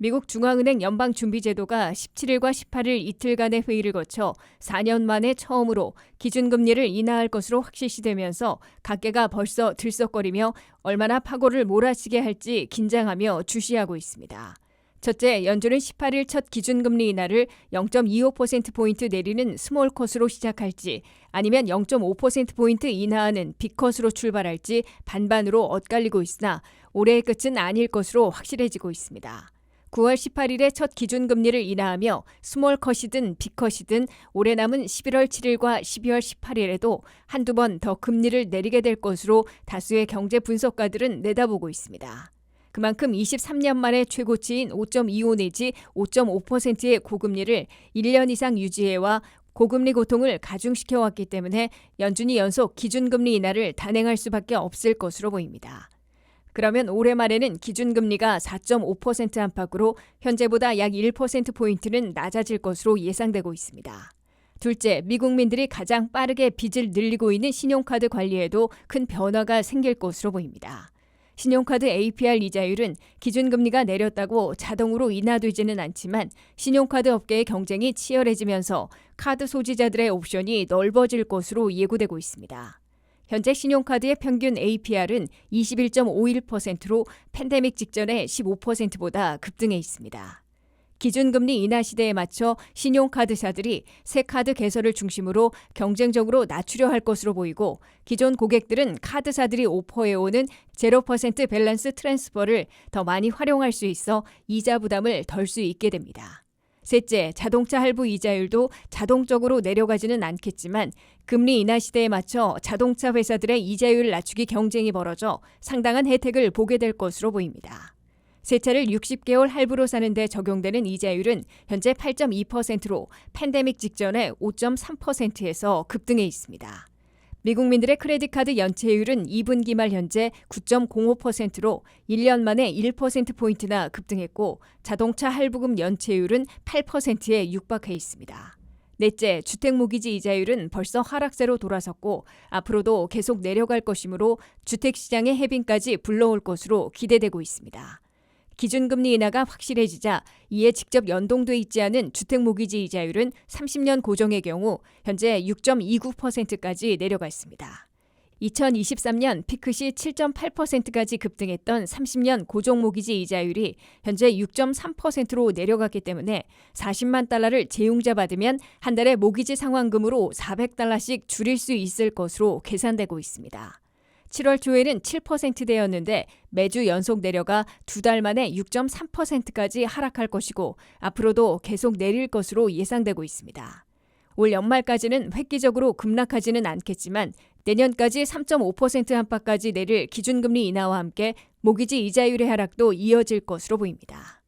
미국 중앙은행 연방준비제도가 17일과 18일 이틀간의 회의를 거쳐 4년 만에 처음으로 기준금리를 인하할 것으로 확실시되면서 각계가 벌써 들썩거리며 얼마나 파고를 몰아치게 할지 긴장하며 주시하고 있습니다. 첫째, 연준은 18일 첫 기준금리 인하를 0.25%포인트 내리는 스몰컷으로 시작할지 아니면 0.5%포인트 인하하는 빅컷으로 출발할지 반반으로 엇갈리고 있으나 올해의 끝은 아닐 것으로 확실해지고 있습니다. 9월 18일에 첫 기준금리를 인하하며 스몰컷이든 빅컷이든 올해 남은 11월 7일과 12월 18일에도 한두 번 더 금리를 내리게 될 것으로 다수의 경제 분석가들은 내다보고 있습니다. 그만큼 23년 만에 최고치인 5.25 내지 5.5%의 고금리를 1년 이상 유지해와 고금리 고통을 가중시켜왔기 때문에 연준이 연속 기준금리 인하를 단행할 수밖에 없을 것으로 보입니다. 그러면 올해 말에는 기준금리가 4.5% 안팎으로 현재보다 약 1%포인트는 낮아질 것으로 예상되고 있습니다. 둘째, 미국민들이 가장 빠르게 빚을 늘리고 있는 신용카드 관리에도 큰 변화가 생길 것으로 보입니다. 신용카드 APR 이자율은 기준금리가 내렸다고 자동으로 인하되지는 않지만 신용카드 업계의 경쟁이 치열해지면서 카드 소지자들의 옵션이 넓어질 것으로 예고되고 있습니다. 현재 신용카드의 평균 APR은 21.51%로 팬데믹 직전의 15%보다 급등해 있습니다. 기준금리 인하 시대에 맞춰 신용카드사들이 새 카드 개설을 중심으로 경쟁적으로 낮추려 할 것으로 보이고 기존 고객들은 카드사들이 오퍼해오는 0% 밸런스 트랜스퍼를 더 많이 활용할 수 있어 이자 부담을 덜 수 있게 됩니다. 셋째, 자동차 할부 이자율도 자동적으로 내려가지는 않겠지만 금리 인하 시대에 맞춰 자동차 회사들의 이자율을 낮추기 경쟁이 벌어져 상당한 혜택을 보게 될 것으로 보입니다. 새 차를 60개월 할부로 사는 데 적용되는 이자율은 현재 8.2%로 팬데믹 직전의 5.3%에서 급등해 있습니다. 미국민들의 크레딧카드 연체율은 2분기 말 현재 9.05%로 1년 만에 1%포인트나 급등했고 자동차 할부금 연체율은 8%에 육박해 있습니다. 넷째, 주택모기지 이자율은 벌써 하락세로 돌아섰고 앞으로도 계속 내려갈 것이므로 주택시장의 해빙까지 불러올 것으로 기대되고 있습니다. 기준금리 인하가 확실해지자 이에 직접 연동돼 있지 않은 주택모기지 이자율은 30년 고정의 경우 현재 6.29%까지 내려갔습니다. 2023년 피크 시 7.8%까지 급등했던 30년 고정모기지 이자율이 현재 6.3%로 내려갔기 때문에 40만 달러를 재융자 받으면 한 달에 모기지 상환금으로 400달러씩 줄일 수 있을 것으로 계산되고 있습니다. 7월 초에는 7%대였는데 매주 연속 내려가 두 달 만에 6.3%까지 하락할 것이고 앞으로도 계속 내릴 것으로 예상되고 있습니다. 올 연말까지는 획기적으로 급락하지는 않겠지만 내년까지 3.5% 안팎까지 내릴 기준금리 인하와 함께 모기지 이자율의 하락도 이어질 것으로 보입니다.